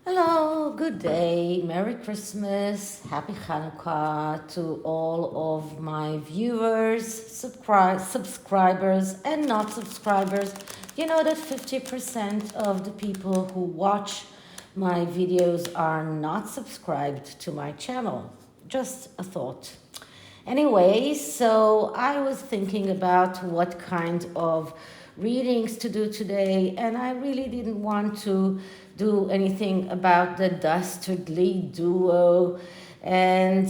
Hello, good day, Merry Christmas, Happy Hanukkah to all of my viewers, subscribers, and not subscribers. You know that 50% of the people who watch my videos are not subscribed to my channel. Just a thought. Anyway, so I was thinking about what kind of readings to do today, and I really didn't want to do anything about the dastardly duo. And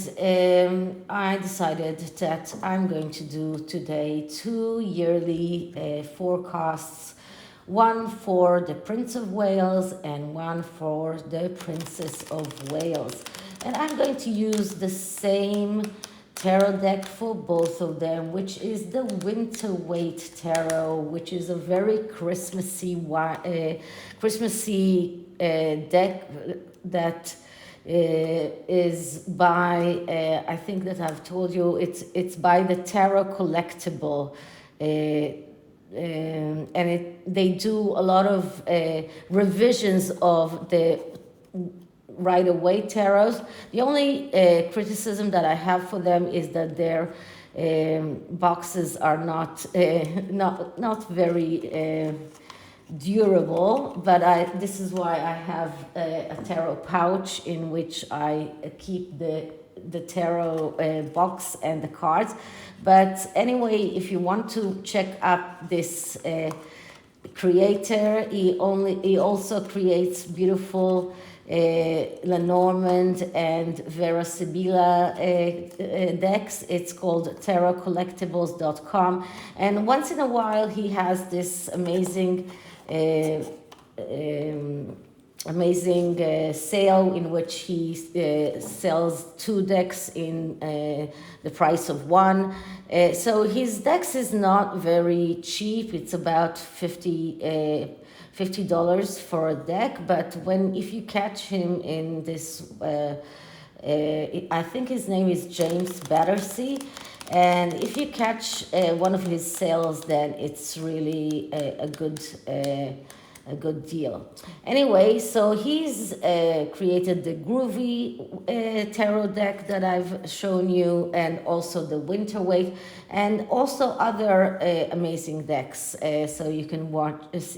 I decided that I'm going to do today 2 yearly forecasts, one for the Prince of Wales and one for the Princess of Wales. And I'm going to use the same tarot deck for both of them, which is the Winter Weight Tarot, which is a very Christmassy deck that is by I think that I've told you it's by the Tarot Collectible. And they do a lot of revisions of the right-away tarots. The only criticism that I have for them is that their boxes are not very durable, but this is why I have a tarot pouch in which I keep the tarot box and the cards. But anyway, if you want to check out this creator, he also creates beautiful Lenormand and Vera Sibilla decks. It's called tarotcollectibles.com, and once in a while he has this amazing sale in which he sells 2 decks in the price of one. So his decks is not very cheap. It's about $50 for a deck, but if you catch him in this, I think his name is James Battersea, and if you catch one of his sales, then it's really a good deal. Anyway, so he's created the groovy tarot deck that I've shown you, and also the winter weight, and also other amazing decks. So you can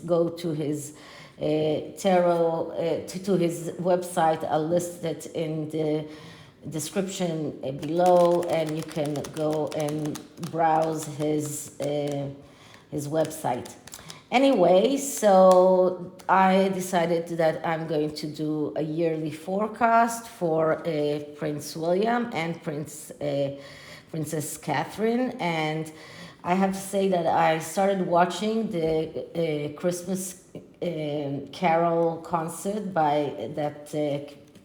go to his tarot, to his website. I'll list it in the description below, and you can go and browse his website. Anyway, so I decided that I'm going to do a yearly forecast for Prince William and Princess Catherine. And I have to say that I started watching the Christmas Carol concert that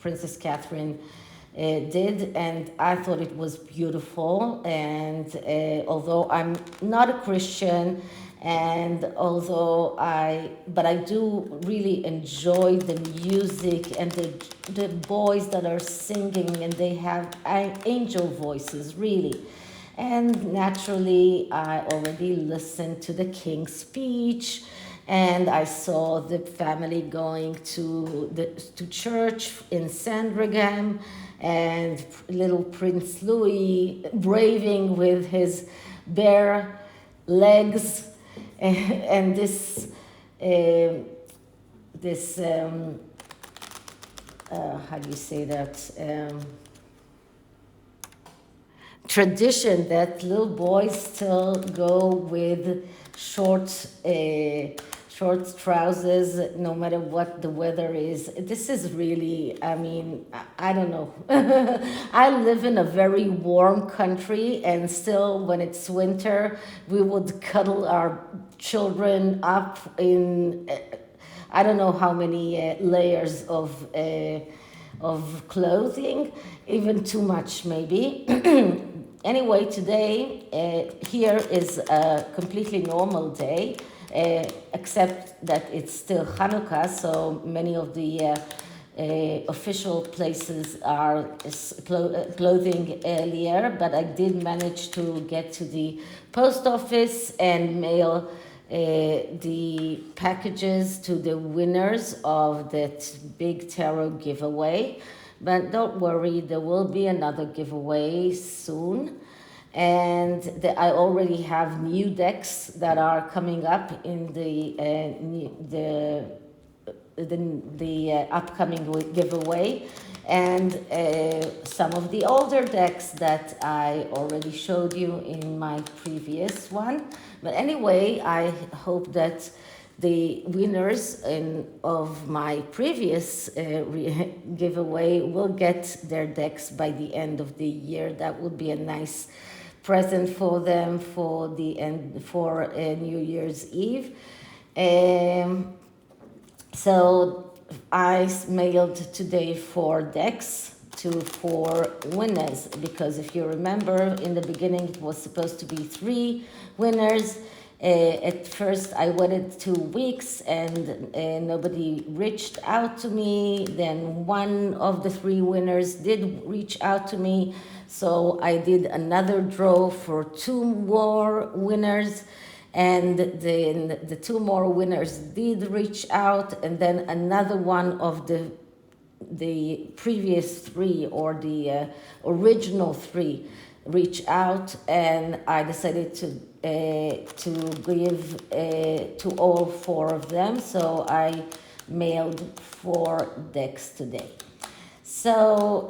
Princess Catherine did, and I thought it was beautiful. And although I'm not a Christian, and but I do really enjoy the music and the boys that are singing, and they have angel voices, really. And naturally, I already listened to the King's speech, and I saw the family going to church in Sandringham, and little Prince Louis braving with his bare legs, and this how do you say that, tradition that little boys still go with short trousers no matter what the weather is. This is really, I mean, I don't know. I live in a very warm country, and still when it's winter, we would cuddle our children up in I don't know how many layers of clothing, even too much maybe. Anyway, today here is a completely normal day, except that it's still Hanukkah, so many of the official places are clothing earlier, but I did manage to get to the post office and mail the packages to the winners of that big tarot giveaway. But don't worry, there will be another giveaway soon. And I already have new decks that are coming up in the upcoming giveaway, and some of the older decks that I already showed you in my previous one. But anyway, I hope that the winners of my previous giveaway will get their decks by the end of the year. That would be a nice present for them for New Year's Eve. So I mailed today 4 decks to 4 winners, because if you remember, in the beginning it was supposed to be 3 winners. At first I waited 2 weeks and nobody reached out to me. Then one of the 3 winners did reach out to me, so I did another draw for 2 more winners. And then the 2 more winners did reach out, and then another one of the previous 3, or the original 3, reach out, and I decided to give to all 4 of them. So I mailed 4 decks today. So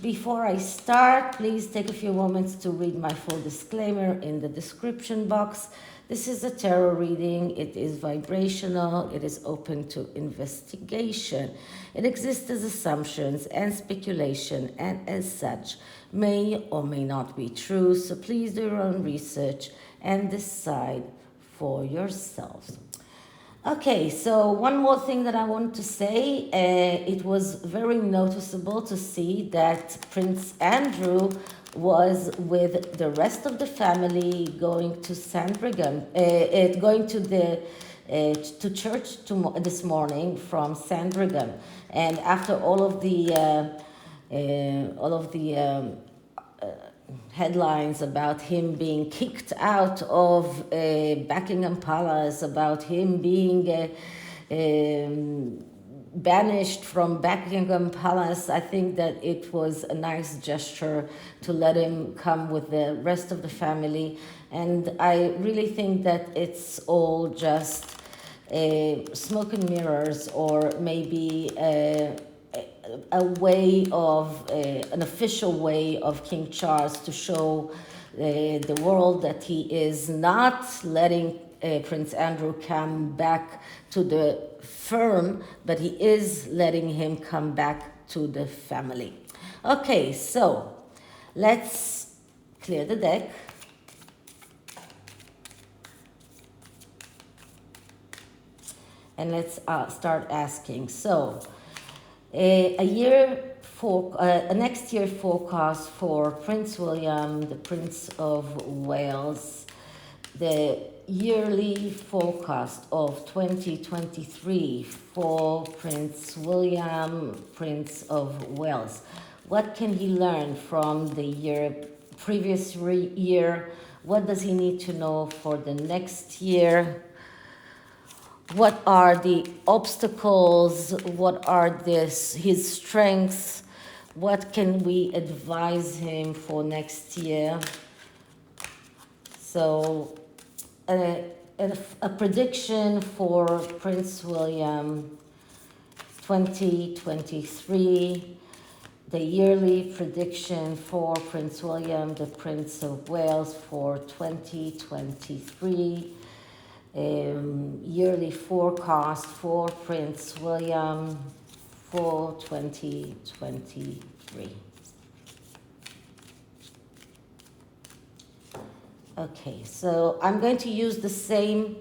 before I start, please take a few moments to read my full disclaimer in the description box. This is a tarot reading. It is vibrational. It is open to investigation. It exists as assumptions and speculation, and as such may or may not be true. So please do your own research and decide for yourselves. Okay, so one more thing that I want to say. It was very noticeable to see that Prince Andrew was with the rest of the family going to Sandringham, going to church this morning from Sandringham, and after all of the headlines about him being kicked out of Buckingham Palace, about him being banished from Buckingham Palace, I think that it was a nice gesture to let him come with the rest of the family. And I really think that it's all just smoke and mirrors, or maybe a way of an official way of King Charles to show the world that he is not letting Prince Andrew come back to the firm, but he is letting him come back to the family. Okay, so let's clear the deck. And let's start asking. So, a next year forecast for Prince William, the Prince of Wales, the yearly forecast of 2023 for Prince William, Prince of Wales. What can he learn from the previous year? What does he need to know for the next year? What are the obstacles? What are his strengths? What can we advise him for next year? So, a prediction for Prince William 2023, the yearly prediction for Prince William, the Prince of Wales for 2023. Yearly forecast for Prince William for 2023. Okay, so I'm going to use the same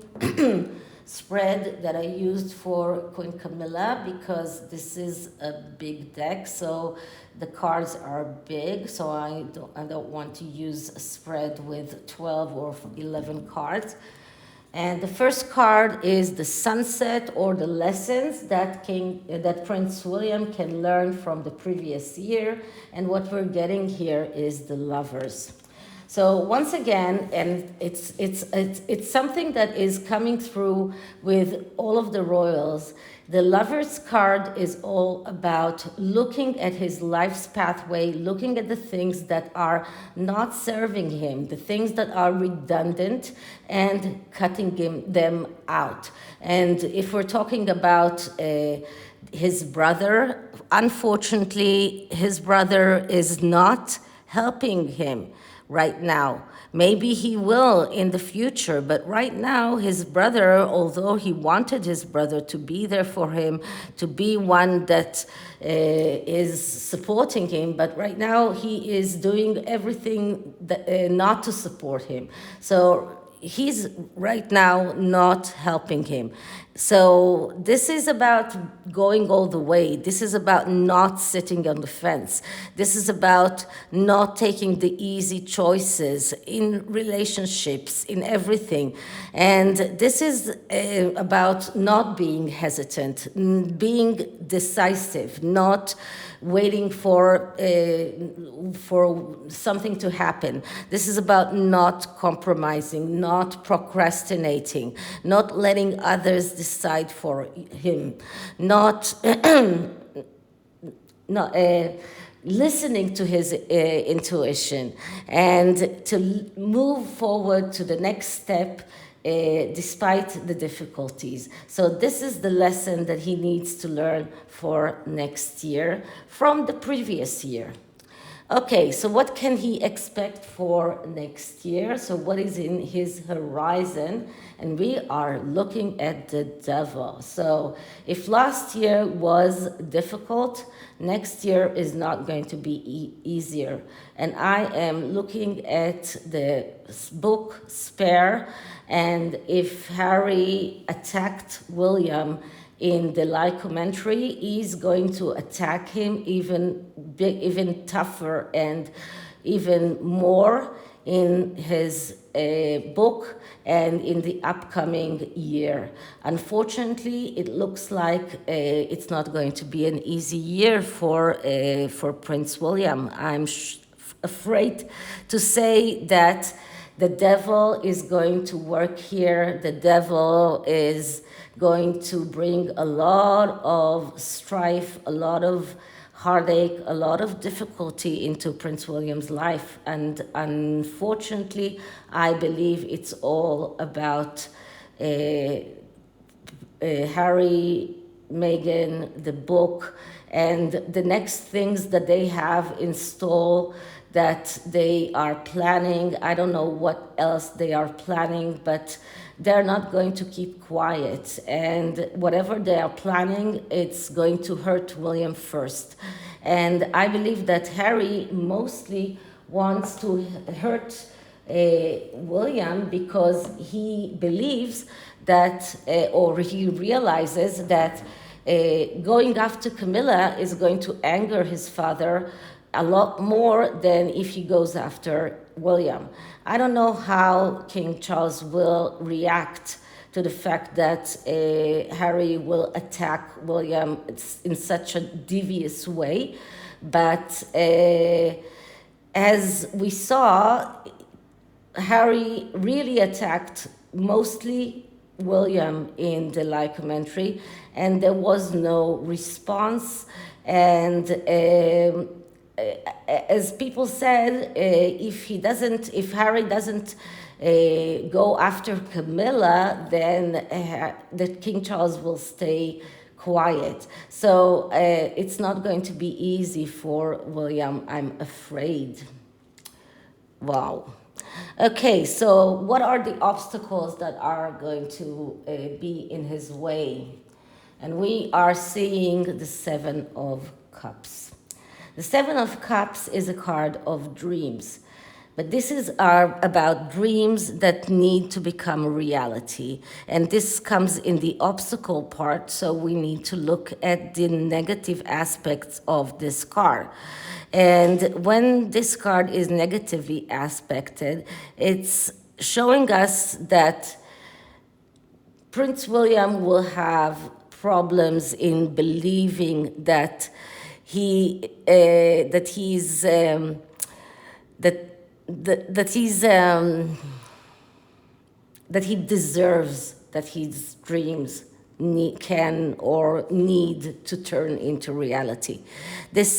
spread that I used for Queen Camilla, because this is a big deck, so the cards are big, so I don't want to use a spread with 12 or 11 cards. And the first card is the sunset, or the lessons that Prince William can learn from the previous year. And what we're getting here is the Lovers. So once again, and it's something that is coming through with all of the royals. The Lover's card is all about looking at his life's pathway, looking at the things that are not serving him, the things that are redundant, and cutting them out. And if we're talking about his brother, unfortunately, his brother is not helping him right now. Maybe he will in the future, but right now his brother, although he wanted his brother to be there for him, to be one that is supporting him, but right now he is doing everything that, not to support him. So he's right now not helping him. So this is about going all the way. This is about not sitting on the fence. This is about not taking the easy choices in relationships, in everything. And this is about not being hesitant, being decisive, not waiting for something to happen. This is about not compromising, not procrastinating, not letting others decide for him, not listening to his intuition, and to move forward to the next step despite the difficulties. So this is the lesson that he needs to learn for next year from the previous year. Okay, so what can he expect for next year? So what is in his horizon? And we are looking at the devil. So if last year was difficult, next year is not going to be easier. And I am looking at the book Spare, and if Harry attacked William in the live commentary, he's going to attack him even tougher and even more in his book and in the upcoming year. Unfortunately, it looks like it's not going to be an easy year for Prince William. I'm afraid to say that the devil is going to work here. The devil is going to bring a lot of strife, a lot of heartache, a lot of difficulty into Prince William's life. And unfortunately, I believe it's all about Harry, Meghan, the book, and the next things that they have in store that they are planning. I don't know what else they are planning, but they're not going to keep quiet. And whatever they are planning, it's going to hurt William first. And I believe that Harry mostly wants to hurt William because he believes that, or he realizes that going after Camilla is going to anger his father a lot more than if he goes after William. I don't know how King Charles will react to the fact that Harry will attack William in such a devious way, but as we saw, Harry really attacked mostly William in the live commentary, and there was no response. And as people said, if Harry doesn't go after Camilla, then the King Charles will stay quiet. So it's not going to be easy for William, I'm afraid. Wow. Okay, so what are the obstacles that are going to be in his way? And we are seeing the Seven of Cups. The Seven of Cups is a card of dreams, but this is about dreams that need to become a reality. And this comes in the obstacle part, so we need to look at the negative aspects of this card. And when this card is negatively aspected, it's showing us that Prince William will have problems in believing that that he deserves that his dreams can or need to turn into reality. This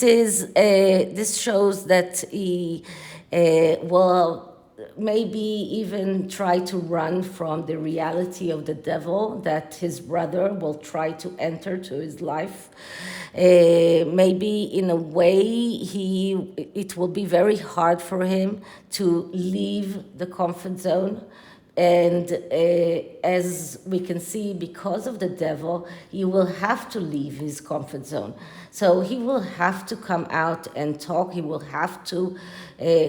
shows that he will maybe even try to run from the reality of the devil that his brother will try to enter to his life. Maybe in a way it will be very hard for him to leave the comfort zone. And as we can see, because of the devil, he will have to leave his comfort zone. So he will have to come out and talk. He will have to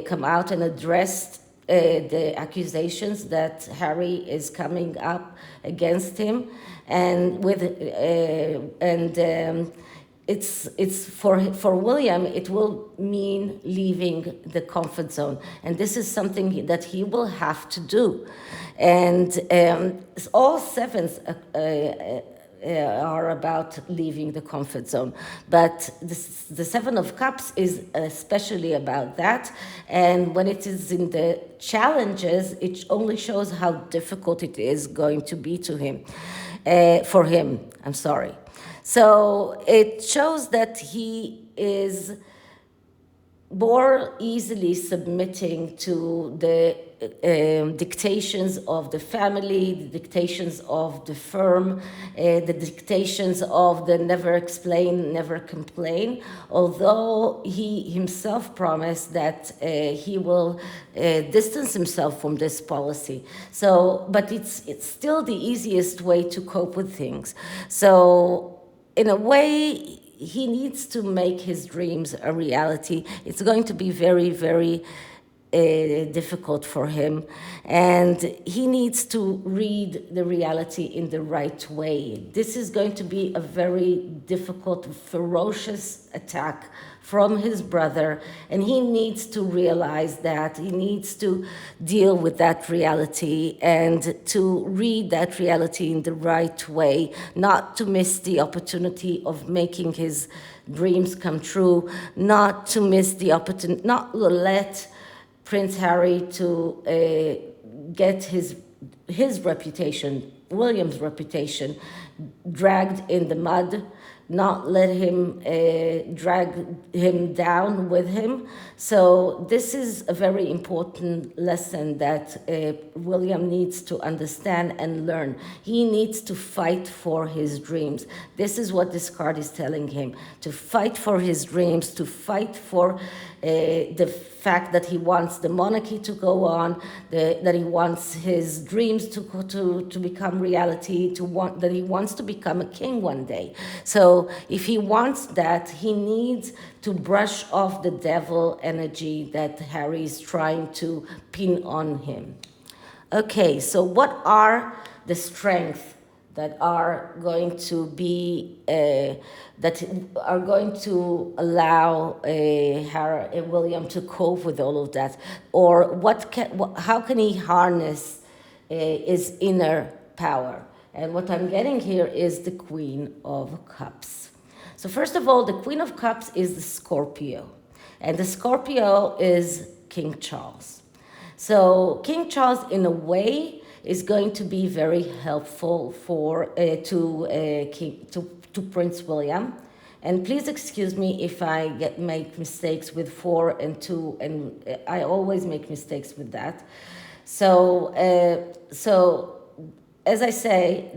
come out and address the accusations that Harry is coming up against him, and it's for William, it will mean leaving the comfort zone, and this is something that he will have to do. And all sevens are about leaving the comfort zone, but the Seven of Cups is especially about that. And when it is in the challenges, it only shows how difficult it is going to be to him, for him. I'm sorry. So it shows that he is more easily submitting to the dictations of the family, the dictations of the firm, the dictations of the never explain, never complain, although he himself promised that he will distance himself from this policy. So, but it's still the easiest way to cope with things. So, in a way, he needs to make his dreams a reality. It's going to be very, very difficult for him. And he needs to read the reality in the right way. This is going to be a very difficult, ferocious attack from his brother, and he needs to realize that. He needs to deal with that reality and to read that reality in the right way, not to miss the opportunity of making his dreams come true, not to miss the opportunity, not let Prince Harry to get his reputation, William's reputation, dragged in the mud, not let him drag him down with him. So this is a very important lesson that William needs to understand and learn. He needs to fight for his dreams. This is what this card is telling him, to fight for his dreams, to fight for the fact that he wants the monarchy to go on, that he wants his dreams to become reality, that he wants to become a king one day. So if he wants that, he needs to brush off the devil energy that Harry is trying to pin on him. Okay, so what are the strengths that are going to be that are going to allow William to cope with all of that, or how can he harness his inner power? And what I'm getting here is the Queen of Cups. So first of all, the Queen of Cups is the Scorpio, and the Scorpio is King Charles. So King Charles, in a way, is going to be very helpful to Prince William. And please excuse me if I make mistakes with 4 and 2, and I always make mistakes with that. So as I say,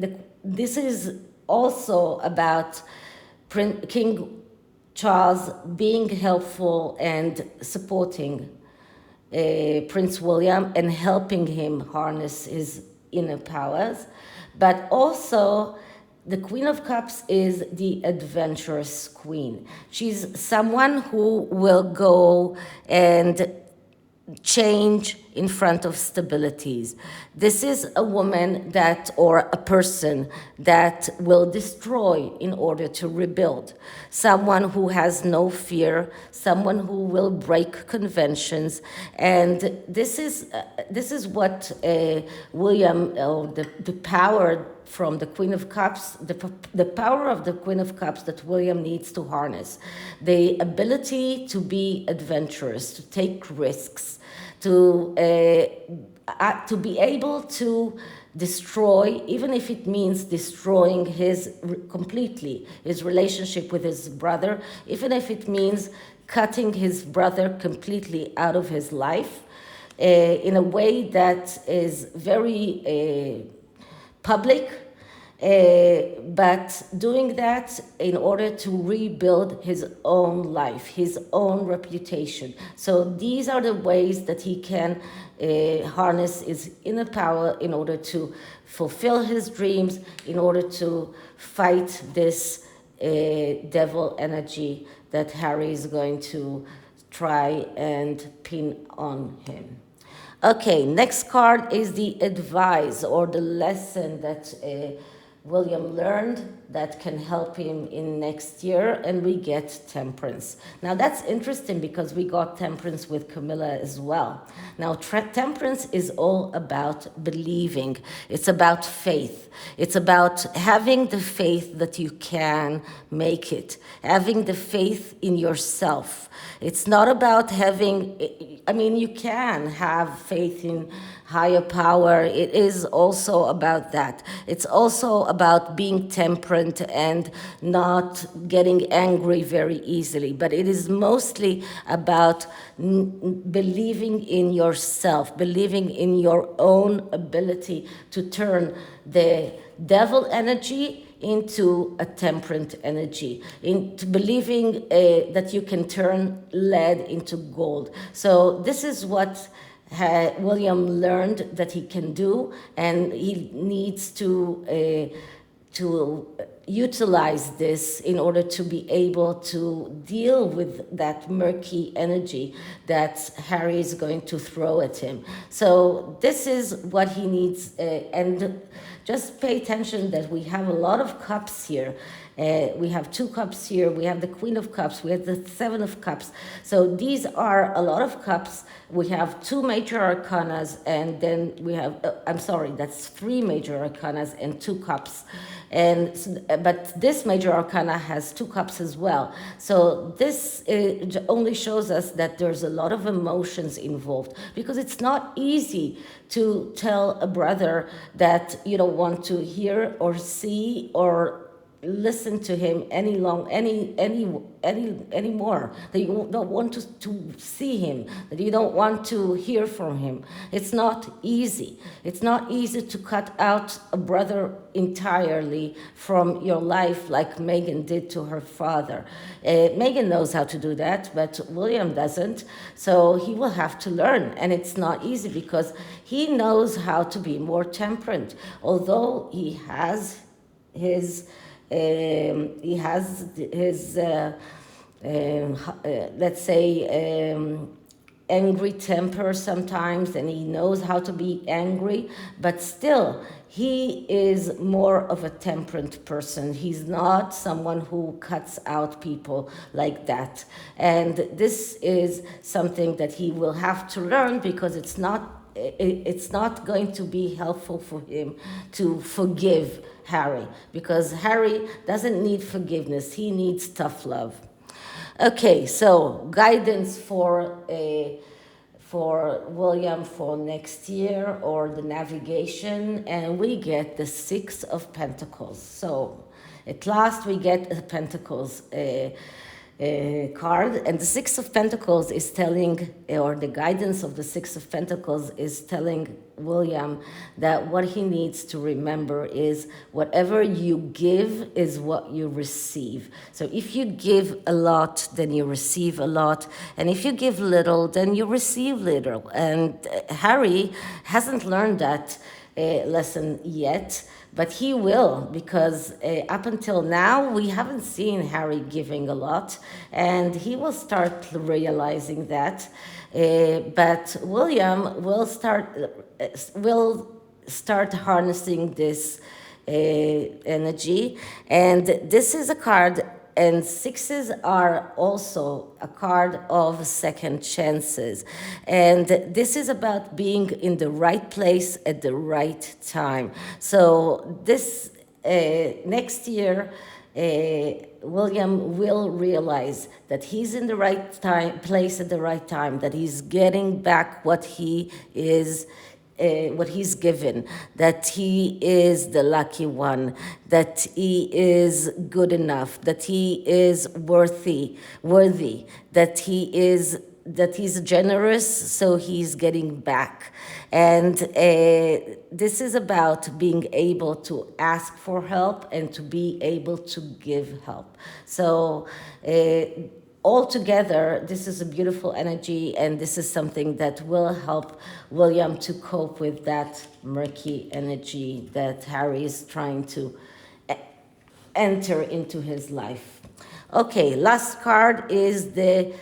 this is also about King Charles being helpful and supporting Prince William and helping him harness his inner powers. But also, the Queen of Cups is the adventurous queen. She's someone who will go and change in front of stabilities. This is a woman or a person that will destroy in order to rebuild. Someone who has no fear, someone who will break conventions. And this is what William, the power from the Queen of Cups, the power of the Queen of Cups that William needs to harness. The ability to be adventurous, to take risks, to be able to destroy, even if it means destroying completely his relationship with his brother, even if it means cutting his brother completely out of his life, in a way that is very public, but doing that in order to rebuild his own life, his own reputation. So these are the ways that he can harness his inner power in order to fulfill his dreams, in order to fight this devil energy that Harry is going to try and pin on him. Okay, next card is the advice or the lesson that William learned that can help him in next year, and we get temperance. Now that's interesting because we got temperance with Camilla as well. Now temperance is all about believing. It's about faith. It's about having the faith that you can make it, having the faith in yourself. It's not about having, I mean, you can have faith in higher power. It is also about that. It's also about being temperate and not getting angry very easily. But it is mostly about believing in yourself, believing in your own ability to turn the devil energy into a temperate energy, into believing that you can turn lead into gold. So this is what William learned that he can do, and he needs to utilize this in order to be able to deal with that murky energy that Harry is going to throw at him. So this is what he needs, and just pay attention that we have a lot of cups here. We have 2 cups here, we have the Queen of Cups, we have the 7 of Cups. So these are a lot of cups. We have 2 major arcanas, and then we have, I'm sorry, that's 3 major arcanas and 2 cups. But this major arcana has 2 cups as well. So this only shows us that there's a lot of emotions involved, because it's not easy to tell a brother that you don't want to hear or see or listen to him anymore, that you don't want to see him, that you don't want to hear from him. It's not easy. It's not easy to cut out a brother entirely from your life like Meghan did to her father. Meghan knows how to do that, but William doesn't, so he will have to learn, and it's not easy because he knows how to be more temperate, although he has his let's say, angry temper sometimes, and he knows how to be angry, but still, he is more of a temperate person. He's not someone who cuts out people like that. And this is something that he will have to learn, because it's not going to be helpful for him to forgive Harry, because Harry doesn't need forgiveness. He needs tough love. Okay, so guidance for William for next year, or the navigation, and we get the 6 of Pentacles. So at last we get a Pentacles card, and the 6 of Pentacles is telling, or the guidance of the 6 of Pentacles is telling William that what he needs to remember is whatever you give is what you receive. So if you give a lot, then you receive a lot, and if you give little, then you receive little. And Harry hasn't learned that lesson yet, but he will, because up until now, we haven't seen Harry giving a lot, and he will start realizing that. But William will start harnessing this energy, and this is a card. And 6s are also a card of second chances. And this is about being in the right place at the right time. So this next year, William will realize that he's in the right place at the right time, that he's getting back what he is, what he's given, that he is the lucky one, that he is good enough, that he is worthy, that he's generous, so he's getting back. And this is about being able to ask for help and to be able to give help. So altogether, this is a beautiful energy, and this is something that will help William to cope with that murky energy that Harry is trying to enter into his life. Okay, last card is the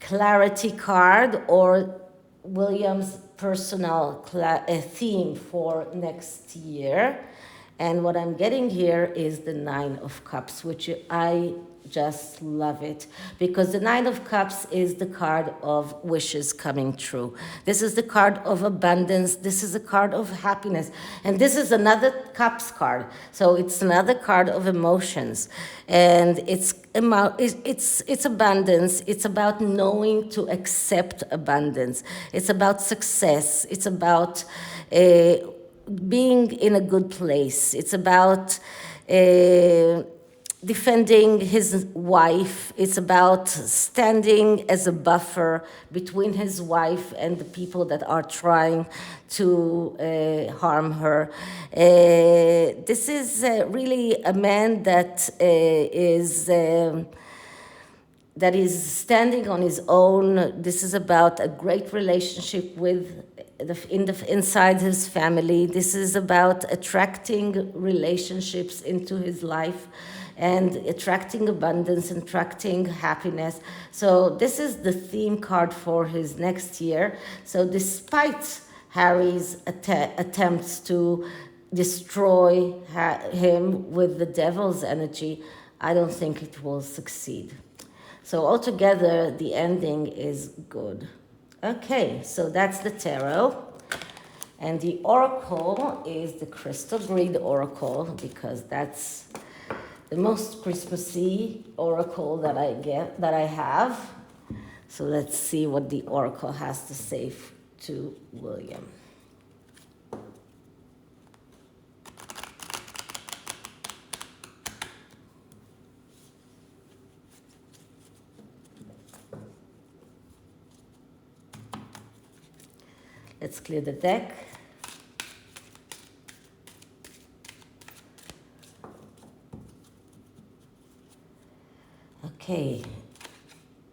clarity card, or William's personal theme for next year. And what I'm getting here is the Nine of Cups, which I just love it, because the Nine of Cups is the card of wishes coming true. This is the card of abundance. This is a card of happiness. And this is another Cups card. So it's another card of emotions. And it's abundance. It's about knowing to accept abundance. It's about success. It's about being in a good place. It's about defending his wife. It's about standing as a buffer between his wife and the people that are trying to harm her. This is really a man that is standing on his own. This is about a great relationship with inside his family. This is about attracting relationships into his life and attracting abundance, attracting happiness. So this is the theme card for his next year. So despite Harry's attempts to destroy him with the devil's energy, I don't think it will succeed. So altogether, the ending is good. Okay, so that's the tarot. And the oracle is the crystal grid oracle, because that's the most Christmassy oracle that I have. So let's see what the oracle has to say to William. Let's clear the deck. Okay,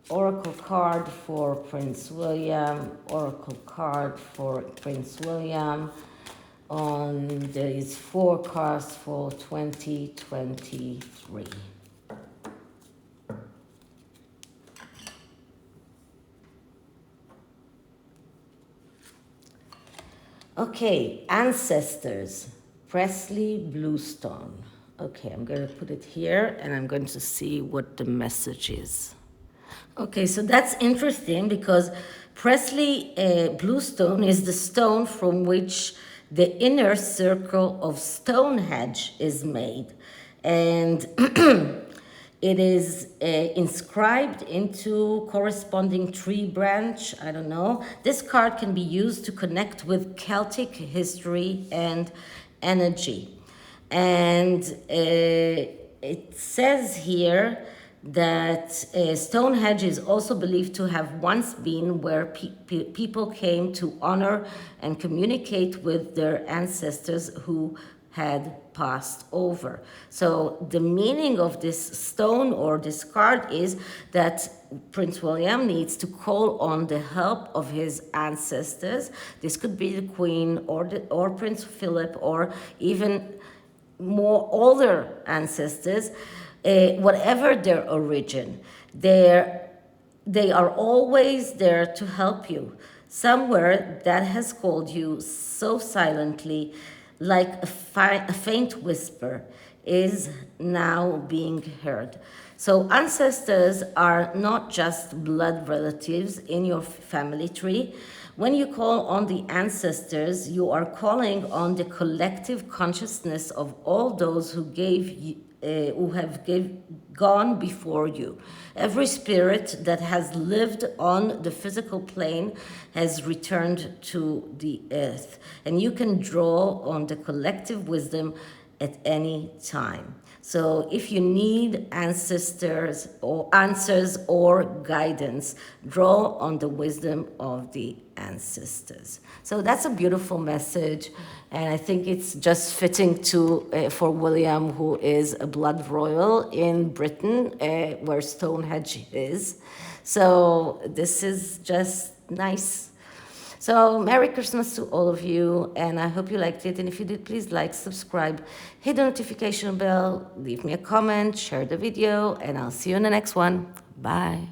oracle card for Prince William, oracle card for Prince William on these forecasts for 2023. Okay, ancestors, Presley Bluestone. Okay, I'm going to put it here and I'm going to see what the message is. Okay, so that's interesting because Presley Bluestone is the stone from which the inner circle of Stonehenge is made. And it is inscribed into corresponding tree branch. I don't know. This card can be used to connect with Celtic history and energy. And it says here that Stonehenge is also believed to have once been where people came to honor and communicate with their ancestors who had passed over. So the meaning of this stone or this card is that Prince William needs to call on the help of his ancestors. This could be the Queen or Prince Philip, or even more older ancestors, whatever their origin. They are always there to help you. Somewhere that has called you so silently, like a faint whisper, is now being heard. So ancestors are not just blood relatives in your family tree. When you call on the ancestors, you are calling on the collective consciousness of all those who gave who have gone before you. Every spirit that has lived on the physical plane has returned to the earth, and you can draw on the collective wisdom at any time. So if you need ancestors or answers or guidance, draw on the wisdom of the ancestors. So that's a beautiful message, and I think it's just fitting to for William, who is a blood royal in Britain, where Stonehenge is. So this is just nice. So Merry Christmas to all of you, and I hope you liked it. And if you did, please like, subscribe, hit the notification bell, leave me a comment, share the video, and I'll see you in the next one. Bye.